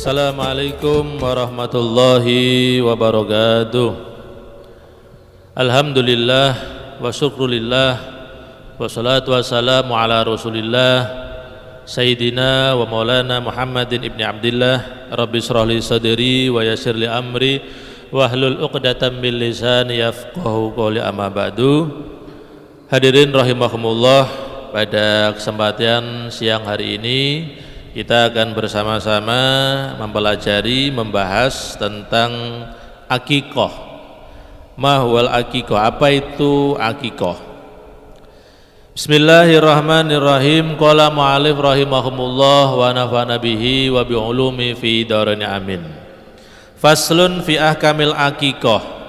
Assalamualaikum warahmatullahi wabarakatuh. Alhamdulillah wa syukrulillah wa salatu wassalamu ala rasulillah Sayyidina wa maulana Muhammadin ibni Abdillah. Rabbi shrah li sadri wa yassir li amri wahlul uqdatam min lisani yafqahu qawli, amma ba'du. Hadirin rahimakumullah, pada kesempatan siang hari ini kita akan bersama-sama mempelajari, membahas tentang akikoh. Mahwal akikoh, apa itu akikoh? Bismillahirrahmanirrahim. Qala mu'alif rahimahumullah wa nafa'ana bihi wa bi'ulumi fi darani amin. Faslun fi ahkamil akikoh.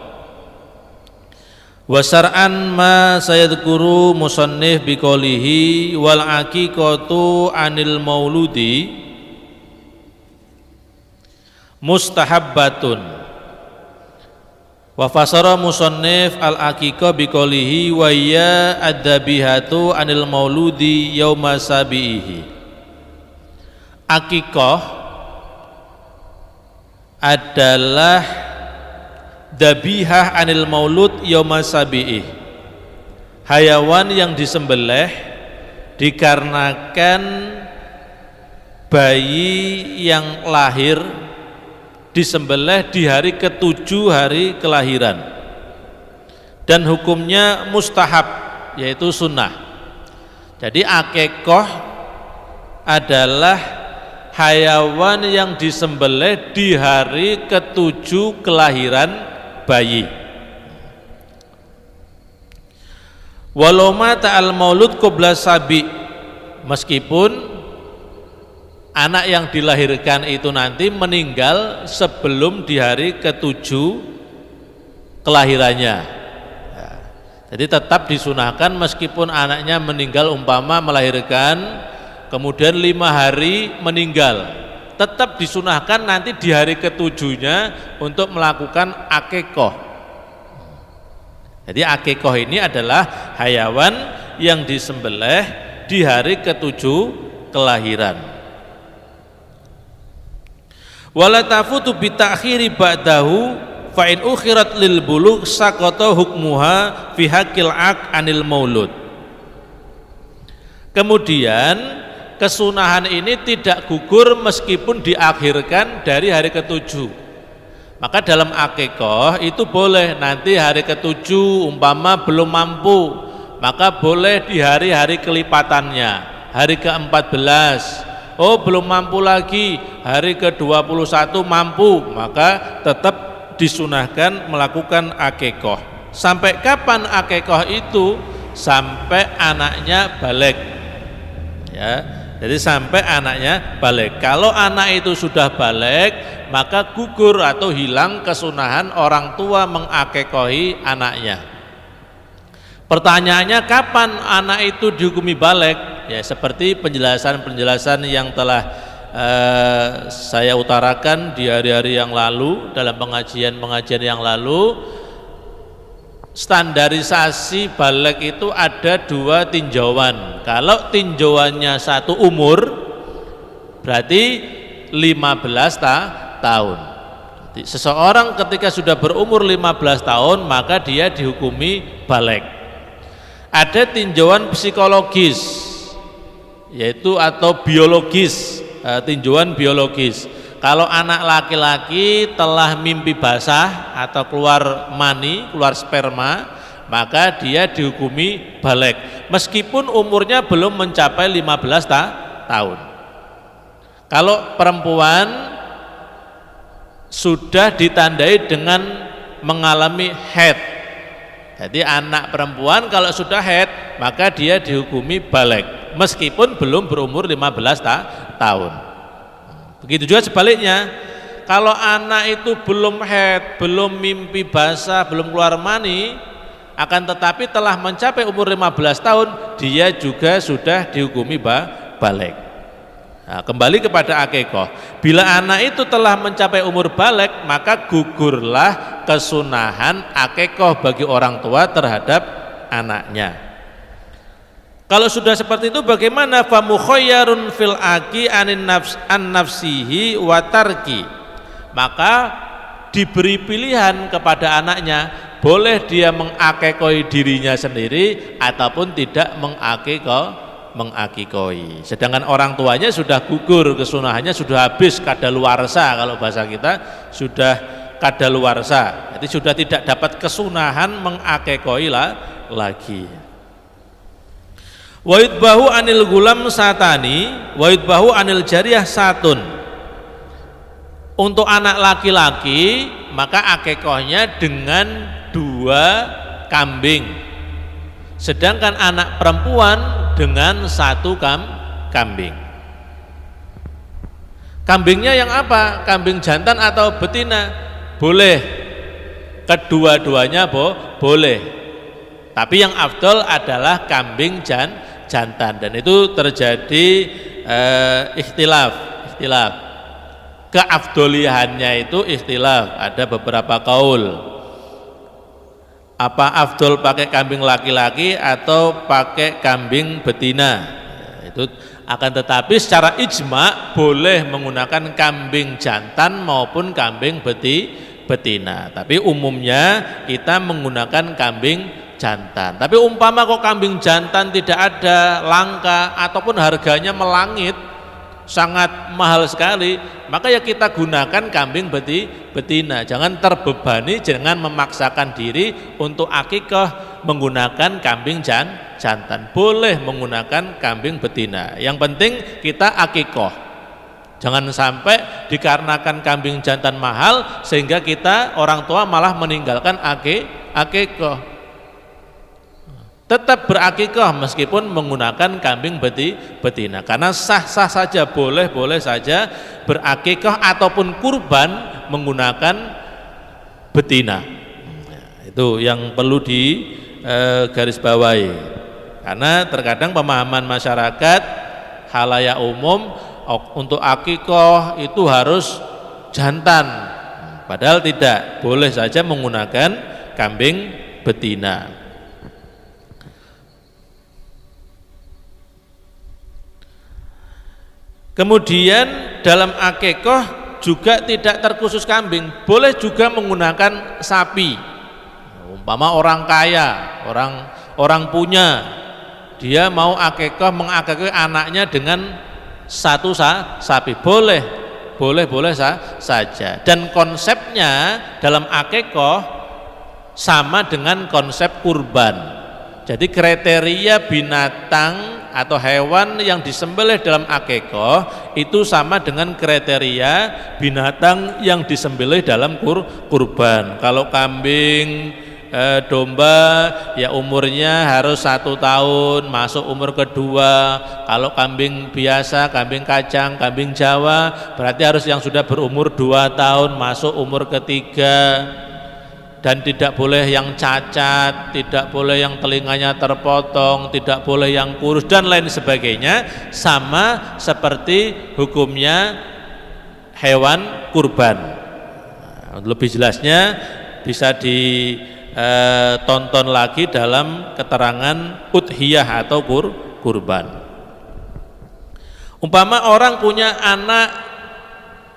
Wa syar'an ma sayadhkuru musannif biqaulihi wal aqiqatu anil mauludi mustahabbatun. Wa fasara musannif al aqiqah biqaulihi wa ya ad-dabihatu anil mauludi yauma sabihi. Aqiqah adalah dabihah anil maulud yauma sabi'ih, hayawan yang disembelih dikarenakan bayi yang lahir disembelih di hari ketujuh hari kelahiran, dan hukumnya mustahab, yaitu sunnah. Jadi akikoh adalah hayawan yang disembelih di hari ketujuh kelahiran bayi. Walau mata al maulud qabla sabi, meskipun anak yang dilahirkan itu nanti meninggal sebelum di hari ketujuh kelahirannya. Jadi tetap disunahkan meskipun anaknya meninggal, umpama melahirkan kemudian 5 hari meninggal, tetap disunahkan nanti di hari ketujuhnya untuk melakukan akikoh. Jadi akikoh ini adalah hayawan yang disembelih di hari ketujuh kelahiran. Wala tafutu bi ta'khiri ba'dahu fa in ukhirat lil bulugh saqata hukmuha fi haqqil aq anil maulud. Kemudian kesunahan ini tidak gugur meskipun diakhirkan dari hari ketujuh. Maka dalam akikoh itu boleh nanti hari ketujuh umpama belum mampu, maka boleh di hari-hari kelipatannya, hari ke-14. Oh belum mampu lagi, hari ke-21 mampu, maka tetap disunahkan melakukan akikoh. Sampai kapan akikoh itu? Sampai anaknya balik, ya. Jadi sampai anaknya balik. Kalau anak itu sudah balik, maka gugur atau hilang kesunahan orang tua mengakikohi anaknya. Pertanyaannya, kapan anak itu dihukumi balik? Ya seperti penjelasan-penjelasan yang telah saya utarakan di hari-hari yang lalu, dalam pengajian-pengajian yang lalu. Standarisasi balik itu ada 2 tinjauan. Kalau tinjauannya 1 umur, berarti 15 tahun. Jadi, seseorang ketika sudah berumur 15 tahun maka dia dihukumi balik. Ada tinjauan psikologis, yaitu atau biologis, tinjauan biologis. Kalau anak laki-laki telah mimpi basah atau keluar mani, keluar sperma, maka dia dihukumi balik meskipun umurnya belum mencapai 15 tahun. Kalau perempuan sudah ditandai dengan mengalami haid, jadi anak perempuan kalau sudah haid maka dia dihukumi balik meskipun belum berumur 15 tahun. Begitu juga sebaliknya, kalau anak itu belum haid, belum mimpi basah, belum keluar mani, akan tetapi telah mencapai umur 15 tahun, dia juga sudah dihukumi balik. Nah, kembali kepada akikoh. Bila anak itu telah mencapai umur balik, maka gugurlah kesunahan akikoh bagi orang tua terhadap anaknya. Kalau sudah seperti itu bagaimana? Fa mukhayyarun fil aki an nafsihi wa tarki. Maka diberi pilihan kepada anaknya, boleh dia mengakekoi dirinya sendiri ataupun tidak mengakekoi. Sedangkan orang tuanya sudah gugur, kesunahannya sudah habis, kadaluarsa, kalau bahasa kita sudah kadaluarsa. Jadi sudah tidak dapat kesunahan mengakekoi lagi. Wa yudbahu anil gulam satani wa yudbahu anil jariyah satun. Untuk anak laki-laki maka akikohnya dengan 2 kambing. Sedangkan anak perempuan dengan 1 kambing. Kambingnya yang apa? Kambing jantan atau betina? Boleh. Kedua-duanya boleh. Tapi yang afdol adalah kambing jantan, dan itu terjadi ikhtilaf. Keafdoliannya itu ikhtilaf, ada beberapa kaul. Apa afdol pakai kambing laki-laki atau pakai kambing betina? Itu akan tetapi secara ijma boleh menggunakan kambing jantan maupun kambing betina. Tapi umumnya kita menggunakan kambing jantan. Tapi umpama kok kambing jantan tidak ada, langka ataupun harganya melangit, sangat mahal sekali, maka ya kita gunakan kambing betina. Jangan terbebani, jangan memaksakan diri untuk akikah menggunakan kambing jantan. Boleh menggunakan kambing betina. Yang penting kita akikah. Jangan sampai dikarenakan kambing jantan mahal sehingga kita orang tua malah meninggalkan akikah. Tetap berakikah meskipun menggunakan kambing betina, karena sah-sah saja, boleh saja berakikah ataupun kurban menggunakan betina. Itu yang perlu di garis bawahi, karena terkadang pemahaman masyarakat halayak umum untuk akikah itu harus jantan, padahal tidak, boleh saja menggunakan kambing betina. Kemudian dalam akikah juga tidak terkhusus kambing, boleh juga menggunakan sapi. Umpama orang kaya, orang punya, dia mau akikah mengakikah anaknya dengan 1 sapi, boleh saja. Dan konsepnya dalam akikah sama dengan konsep kurban. Jadi kriteria binatang atau hewan yang disembelih dalam akikah itu sama dengan kriteria binatang yang disembelih dalam kurban. Kalau kambing, domba ya umurnya harus 1 tahun, masuk umur kedua. Kalau kambing biasa, kambing kacang, kambing Jawa berarti harus yang sudah berumur 2 tahun, masuk umur ketiga. Dan tidak boleh yang cacat, tidak boleh yang telinganya terpotong, tidak boleh yang kurus dan lain sebagainya, sama seperti hukumnya hewan kurban. Lebih jelasnya bisa ditonton lagi dalam keterangan udhiyah atau kurban. Umpama orang punya anak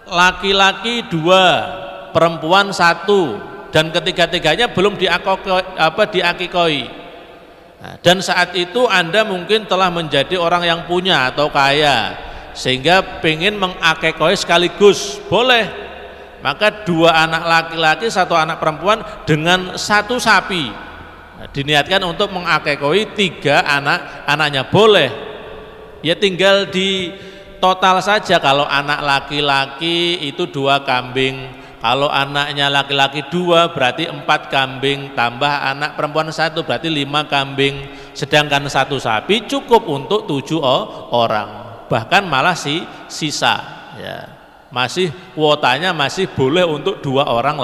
laki-laki 2, perempuan 1, dan ketiga-tiganya belum diakikoi. Dan saat itu Anda mungkin telah menjadi orang yang punya atau kaya, sehingga pengen mengakikoi sekaligus, boleh. Maka 2 anak laki-laki, 1 anak perempuan dengan 1 sapi. Diniatkan untuk mengakikoi 3 anaknya, boleh. Ya tinggal di total saja, kalau anak laki-laki itu 2 kambing, kalau anaknya laki-laki 2 berarti 4 kambing, tambah anak perempuan 1 berarti 5 kambing, sedangkan 1 sapi cukup untuk 7 orang, bahkan malah sisa ya, masih kuotanya masih boleh untuk 2 orang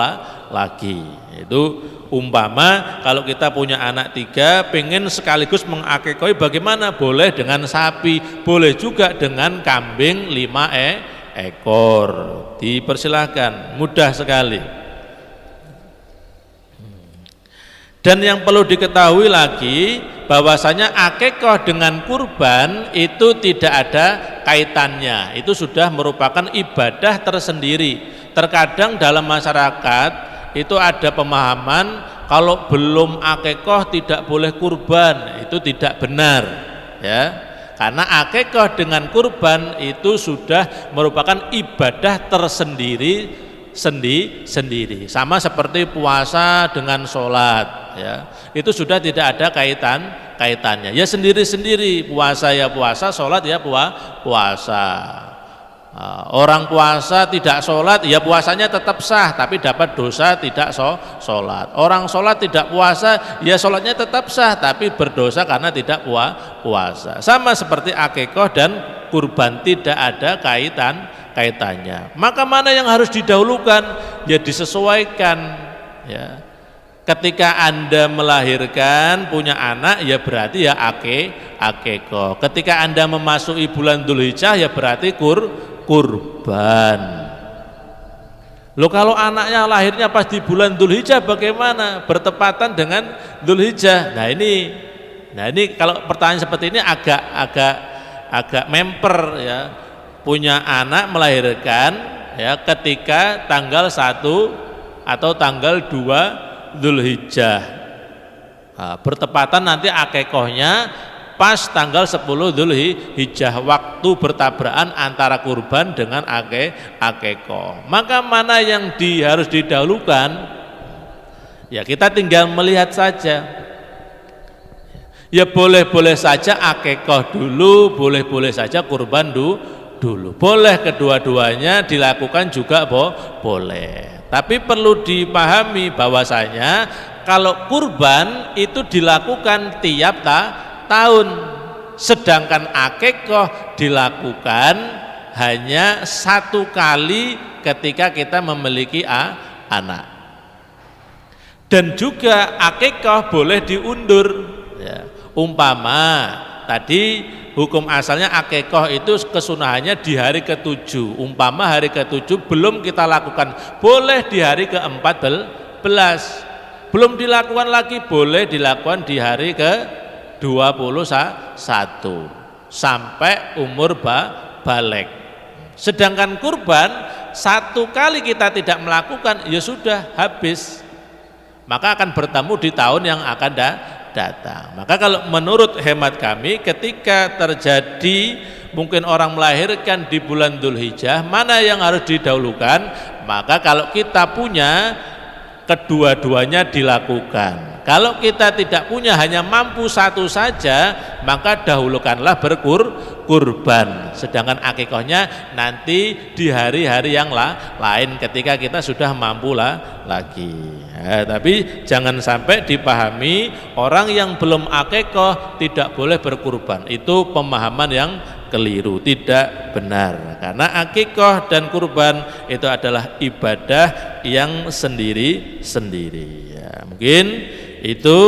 lagi. Itu umpama kalau kita punya anak 3 pengen sekaligus mengakikoi, bagaimana? Boleh dengan sapi, boleh juga dengan kambing 5 ekor, dipersilahkan, mudah sekali. Dan yang perlu diketahui lagi bahwasanya akikah dengan kurban itu tidak ada kaitannya, itu sudah merupakan ibadah tersendiri. Terkadang dalam masyarakat itu ada pemahaman kalau belum akikah tidak boleh kurban, itu tidak benar ya, karena akikah dengan kurban itu sudah merupakan ibadah tersendiri sendiri, sama seperti puasa dengan sholat ya, itu sudah tidak ada kaitannya ya, sendiri-sendiri. Puasa ya puasa, sholat ya puasa. Orang puasa tidak sholat ya puasanya tetap sah tapi dapat dosa tidak sholat. Orang sholat tidak puasa ya sholatnya tetap sah tapi berdosa karena tidak puasa. Sama seperti akikah dan kurban, tidak ada kaitannya. Maka mana yang harus didahulukan? Ya disesuaikan ya. Ketika Anda melahirkan punya anak ya berarti ya akikah. Ketika Anda memasuki bulan Dzulhijjah ya berarti kurban. Loh, kalau anaknya lahirnya pas di bulan Dzulhijjah bagaimana? Bertepatan dengan Dzulhijjah. Nah ini kalau pertanyaan seperti ini agak memper ya. Punya anak melahirkan ya ketika tanggal 1 atau tanggal 2 Dzulhijjah. Nah, bertepatan nanti akikahnya pas tanggal 10 Dzulhijjah, waktu bertabrakan antara kurban dengan akikah. Maka mana yang harus didahulukan? Ya kita tinggal melihat saja. Ya boleh-boleh saja akikah dulu, boleh-boleh saja kurban dulu. Boleh kedua-duanya dilakukan juga boleh. Tapi perlu dipahami bahwasanya kalau kurban itu dilakukan tiap tahun, sedangkan akikah dilakukan hanya satu kali ketika kita memiliki anak. Dan juga akikah boleh diundur ya. Umpama tadi hukum asalnya akikah itu kesunahannya di hari ke-7, umpama hari ke-7 belum kita lakukan, boleh di hari ke-14, belum dilakukan lagi, boleh dilakukan di hari ke-21 sampai umur balik. Sedangkan kurban satu kali kita tidak melakukan ya sudah habis, maka akan bertemu di tahun yang akan datang. Maka kalau menurut hemat kami, ketika terjadi mungkin orang melahirkan di bulan Dzulhijjah, mana yang harus didahulukan? Maka kalau kita punya, kedua-duanya dilakukan. Kalau kita tidak punya, hanya mampu satu saja, maka dahulukanlah berkurban. Sedangkan akikahnya nanti di hari-hari yang lain ketika kita sudah mampu lagi. Ya, tapi jangan sampai dipahami orang yang belum akikah tidak boleh berkurban. Itu pemahaman yang keliru, tidak benar. Karena akikah dan kurban itu adalah ibadah yang sendiri-sendiri. Ya, mungkin itu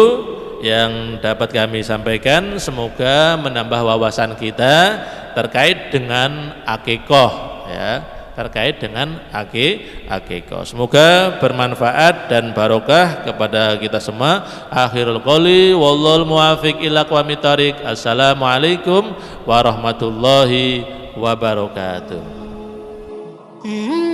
yang dapat kami sampaikan. Semoga menambah wawasan kita terkait dengan akikah ya, terkait dengan akikah. Semoga bermanfaat dan barokah kepada kita semua. Akhirul qouli wallahul muwaffiq ila aqwamit thoriq. Assalamualaikum warahmatullahi wabarakatuh. Mm-hmm.